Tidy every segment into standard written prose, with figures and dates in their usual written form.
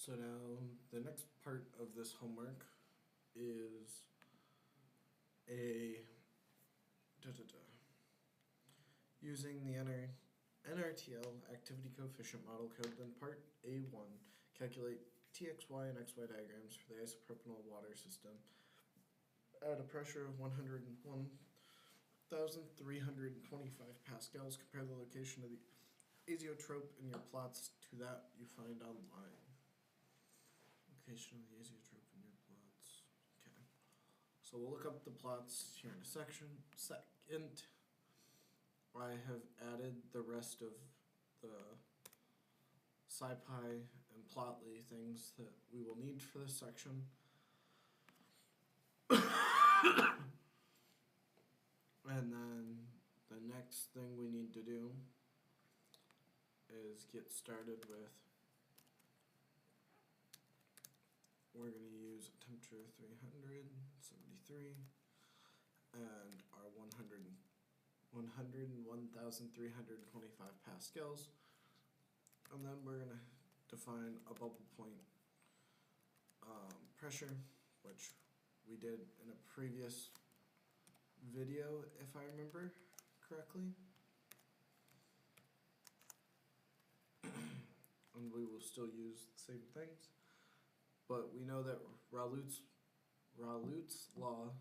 So now the next part of this homework is a using the NRTL activity coefficient model code. Then part A1, calculate T, X, Y, and XY diagrams for the isopropanol water system at a pressure of 101,325 pascals. Compare the location of the azeotrope in your plots to that you find online. Location of the azeotrope in your plots. Okay. So we'll look up the plots here in a second. I have added the rest of the SciPy and Plotly things that we will need for this section. And then the next thing we need to do is get started with, we're going to use temperature 373 and our 101,325 pascals, and then we're going to define a bubble point pressure, which we did in a previous video, if I remember correctly. And we will still use the same things, but we know that Raoult's law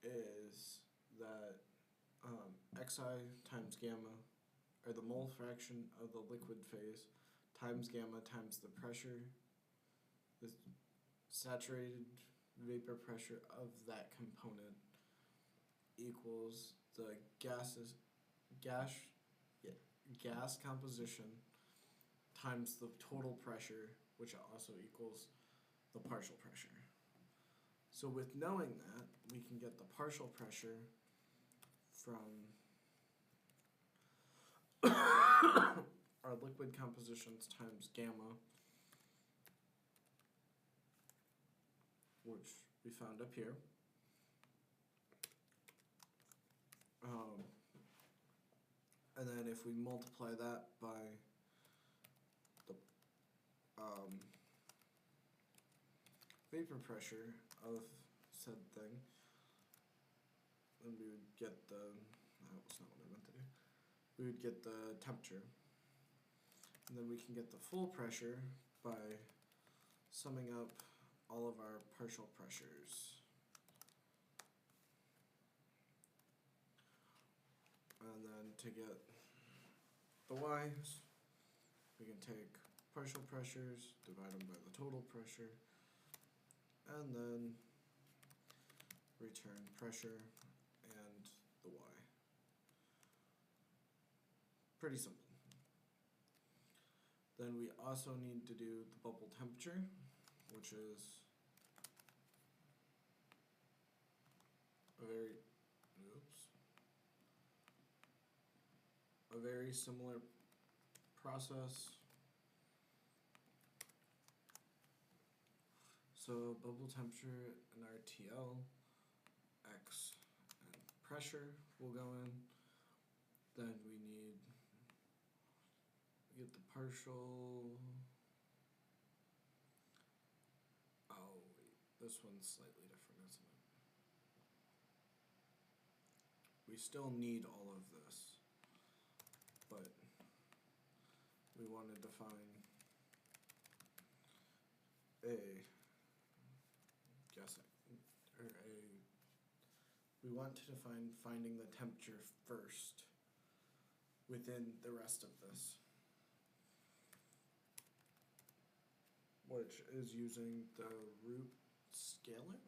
is that Xi times gamma, or the mole fraction of the liquid phase, times gamma times the pressure, the saturated vapor pressure of that component, equals the gas composition times the total pressure, which also equals the partial pressure. So with knowing that, we can get the partial pressure from our liquid compositions times gamma, which we found up here. And then if we multiply that by the vapor pressure of said thing, then we would get the, that's not what I meant to do, we would get the temperature. And then we can get the full pressure by summing up all of our partial pressures. And then to get the y's, we can take partial pressures, divide them by the total pressure, and then return pressure and the y. Pretty simple. Then we also need to do the bubble temperature, which is a very similar process. So bubble temperature and RTL, X and pressure will go in. Then we get the partial. Oh wait, this one's slightly different, isn't it? We still need all of this, but we want to define we want to define finding the temperature first within the rest of this, which is using the root scalar.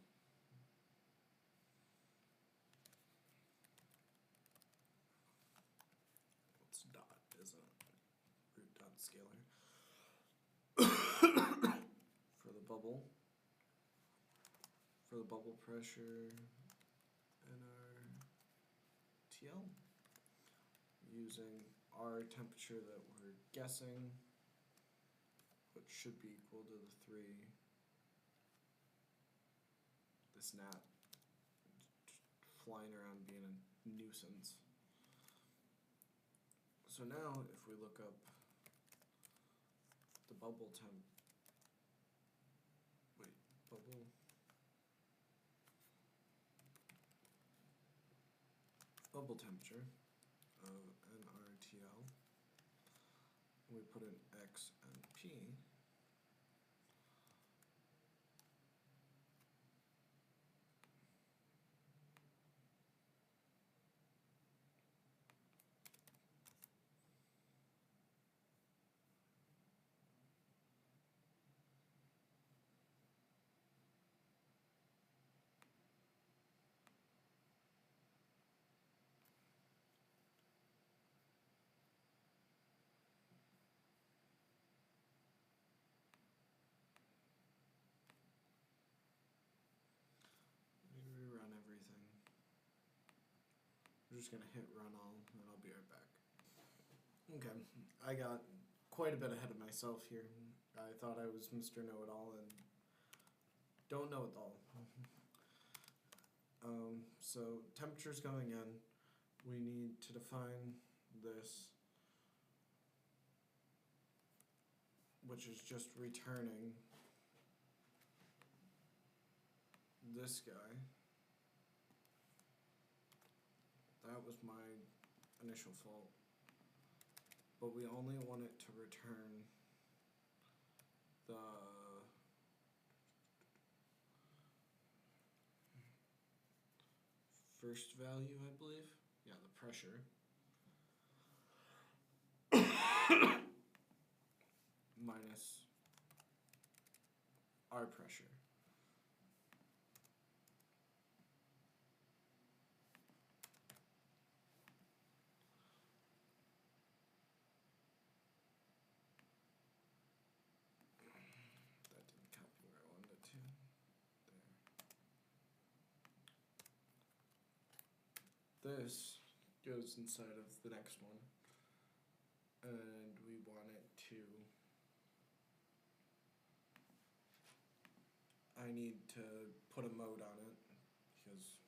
It's dot, isn't it? Root dot scalar. For the bubble pressure and our TL, using our temperature that we're guessing, which should be equal to the 3. This gnat flying around being a nuisance. So now if we look up the bubble temp bubble temperature of nRTL. We put in X and P. Rerun everything. We're just gonna hit run all, and I'll be right back. Okay, I got quite a bit ahead of myself here. I thought I was Mr. Know-It-All and don't know it all. So temperature's going in. We need to define this, which is just returning this guy. That was my initial fault. But we only want it to return the first value, I believe. Yeah, the pressure. Minus our pressure. That didn't copy where I wanted it to. There. This goes inside of the next one. And we want it to... I need to put a mode on it, because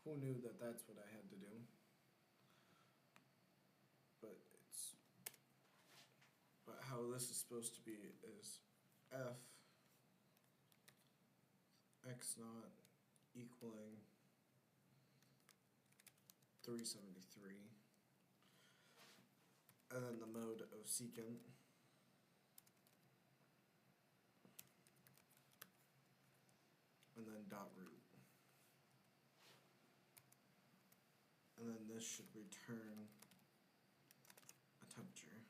who knew that that's what I had to do? But how this is supposed to be is F X naught equaling 373, and then the mode of secant and then dot root. And then this should return a temperature.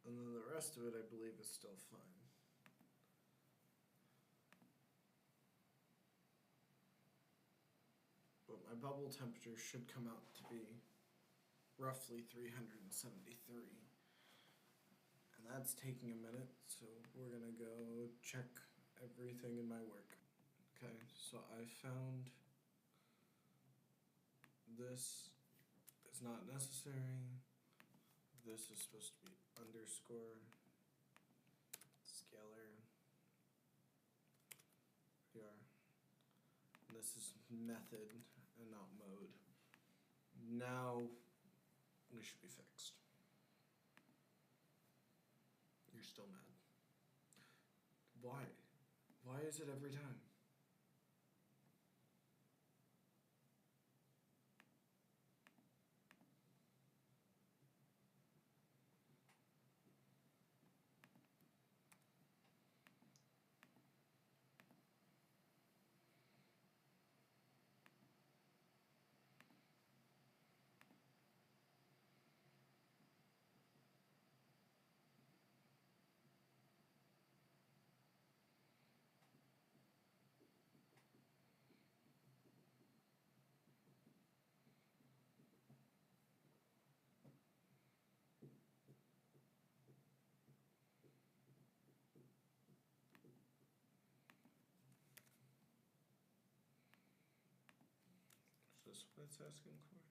And then the rest of it, I believe, is still fine. But my bubble temperature should come out to be roughly 373. And that's taking a minute, so we're gonna go check everything in my work. Okay, so I found this is not necessary. This is supposed to be underscore scalar PR. This is method and not mode. Now we should be fixed. You're still mad. Why? Why is it every time? Is this what it's asking for?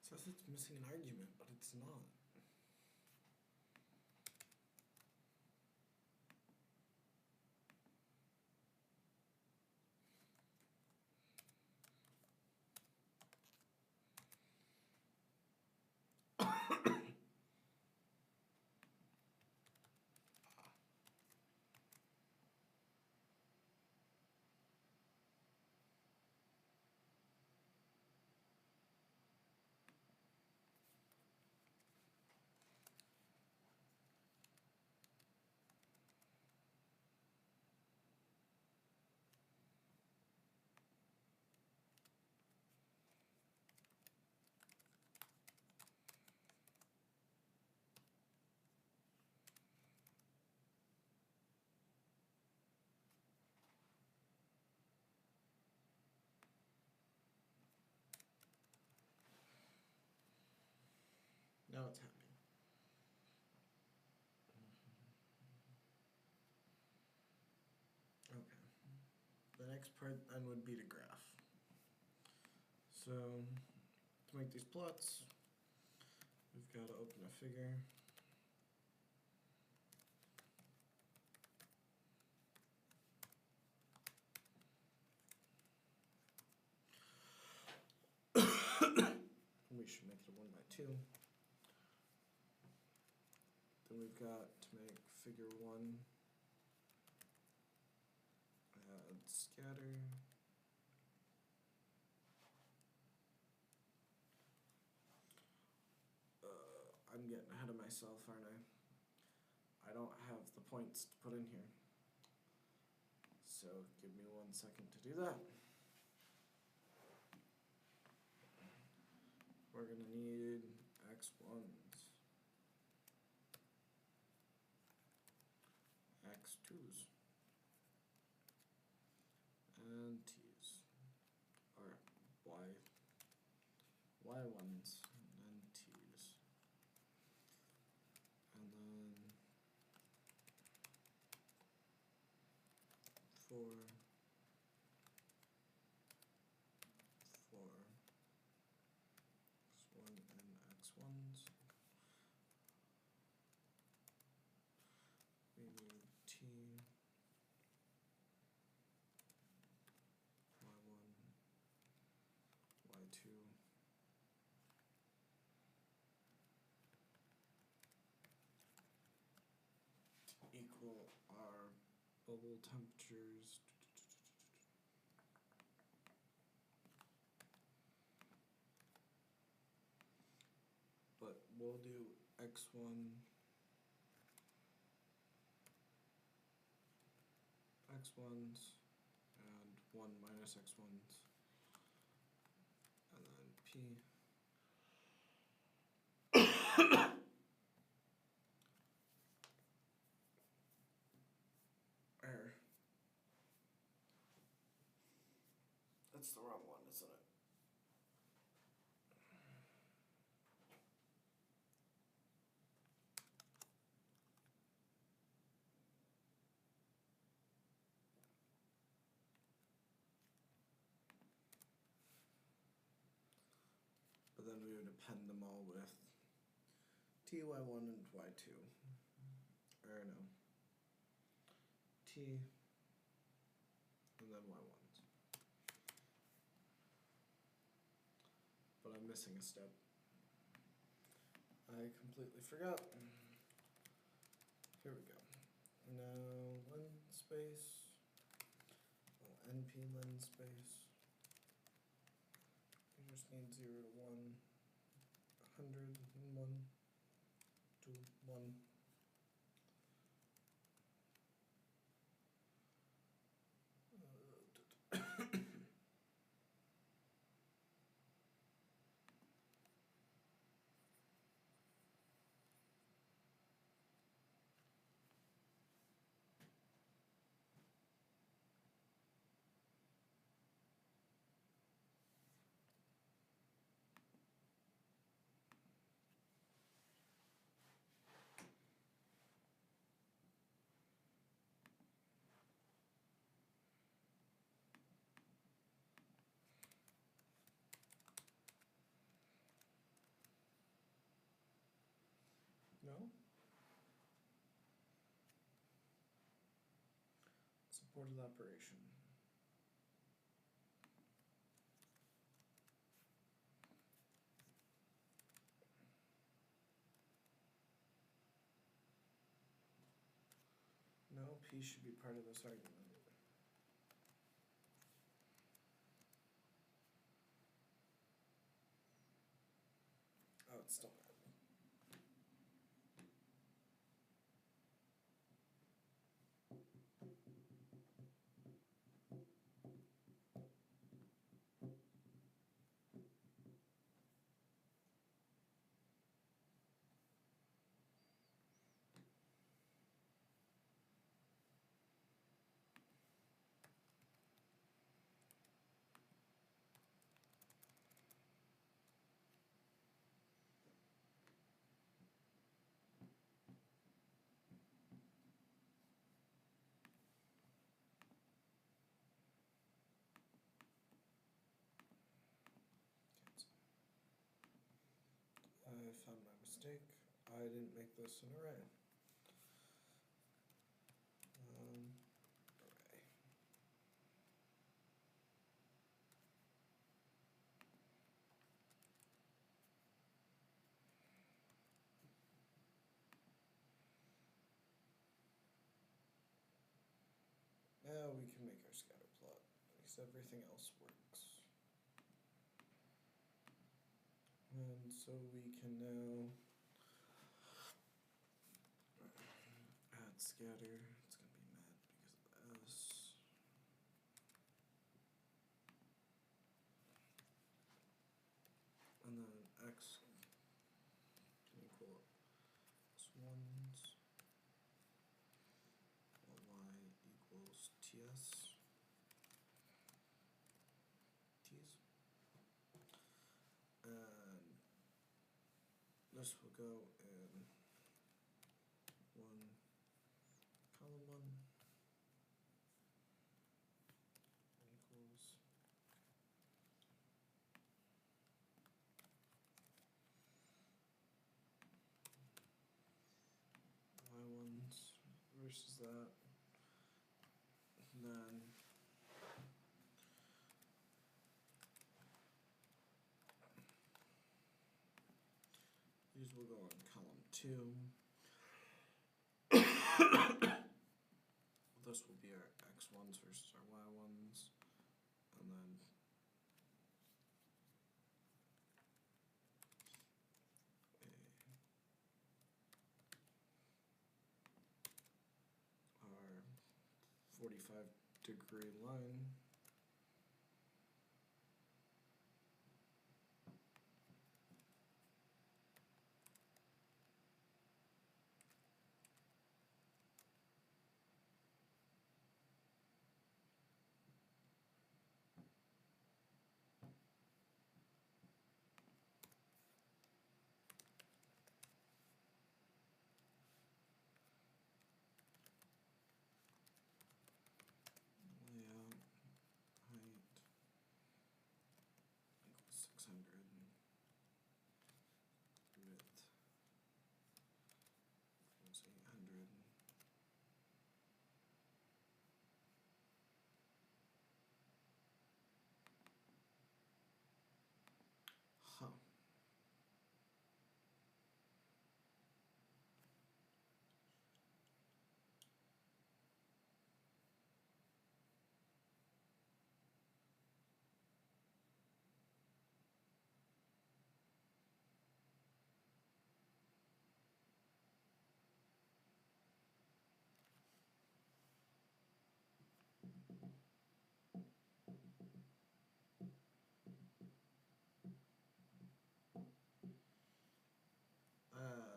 says it's missing an argument, but it's not. Now it's happening. Okay. The next part then would be to graph. So to make these plots, we've got to open a figure. We should make it a 1x2. Then we've got to make figure 1 add scatter. I'm getting ahead of myself, aren't I? I don't have the points to put in here. So give me 1 second to do that. We're going to need x1s, x2s, and t's, or y1s, and t's, and then 4, 4, x1 and x1s. We need t, y1, y2, equal our bubble temperatures. But we'll do x1, x1s, and 1 minus x1s, and then p. Error. That's the wrong one, isn't it? But then we would append them all with t, y1, and y2. Or no. T, and then y1s. But I'm missing a step. I completely forgot. Here we go. Now len space, np len space. You just need 0 to 1, 100, and 1 to 1. reported operation. No, P should be part of this argument. Oh, it's still not. I found my mistake. I didn't make this an array. Array. Now we can make our scatter plot because everything else works. And so we can now add scatter. It's going to be mad because of S. And then X can equal S1s, while Y equals TS. T's. And this will go in column 1 equals Y1s versus that. And then these will go in column 2. This will be our X1s versus our Y1s. And then our 45-degree line. Layout height equals 600. Width equals 800. Huh.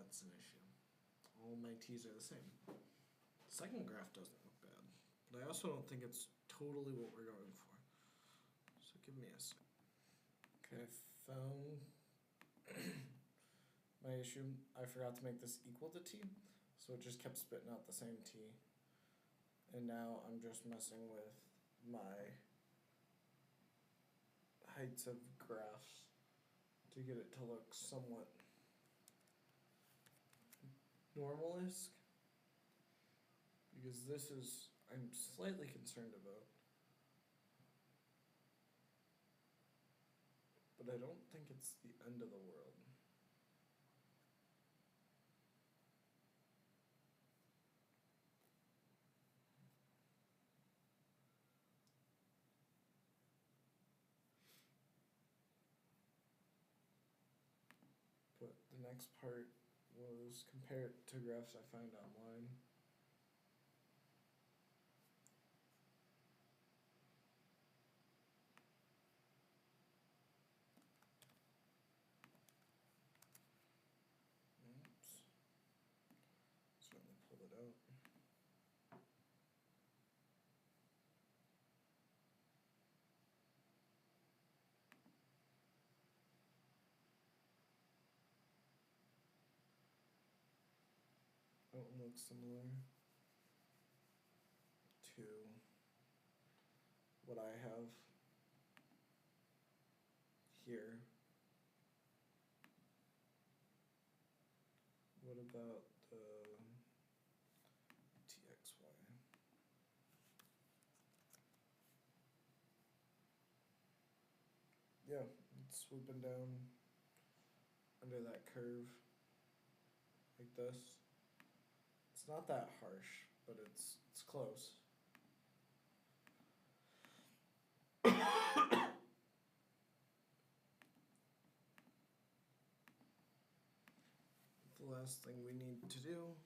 That's an issue. All my T's are the same. Second graph doesn't look bad, but I also don't think it's totally what we're going for. So give me a sec. Okay, I found my issue. I forgot to make this equal to T, so it just kept spitting out the same T. And now I'm just messing with my heights of graphs to get it to look somewhat normal-esque, because this is I'm slightly concerned about. But I don't think it's the end of the world. But the next part was compare it to graphs I find online. Oops. So let me pull it out. That one looks similar to what I have here. What about the TXY? Yeah, it's swooping down under that curve like this. It's not that harsh, but it's close. The last thing we need to do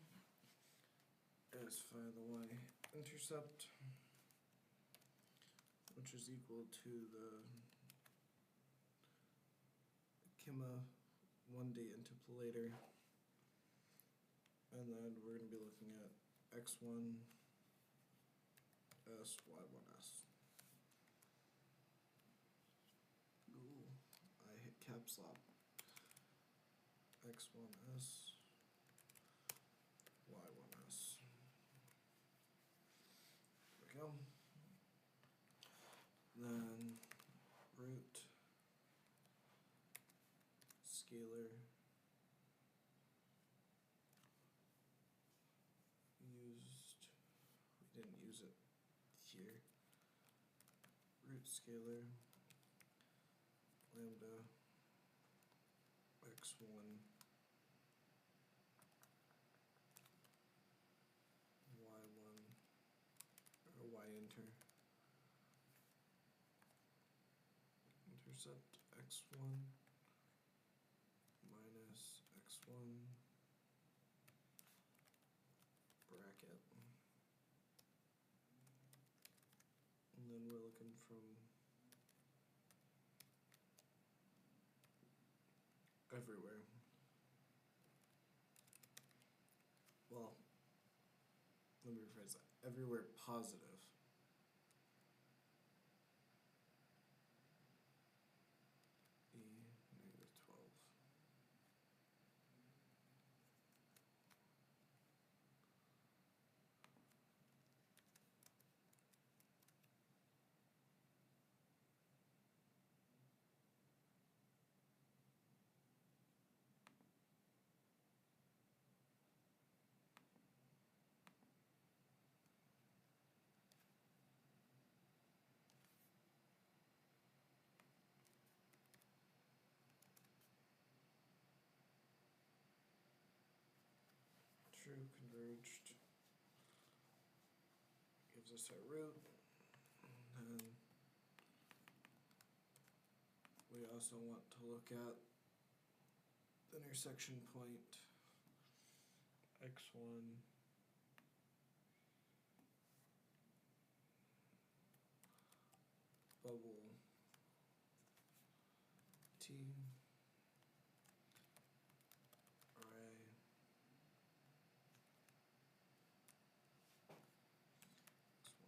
is find the y-intercept, which is equal to the Kimma 1D interpolator, and then we're going to be looking at x1, s, y1s. Ooh, I hit caps lock. x1s, y1s. There we go. Then root scalar used, we didn't use it here. Root scalar lambda x1 y1 or intercept x1 minus x1 bracket, and then we're looking from everywhere. Well, let me rephrase that. Everywhere positive. E negative 12. True converged gives us our root, and then we also want to look at the intersection point x1 bubble t array x1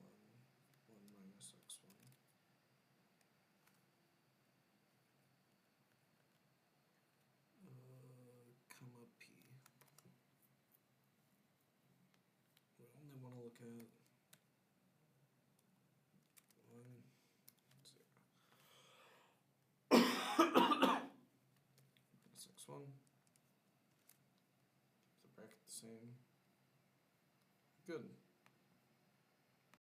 1 minus x1 comma p. We only want to look at 1 0 minus x1. The bracket the same. Good.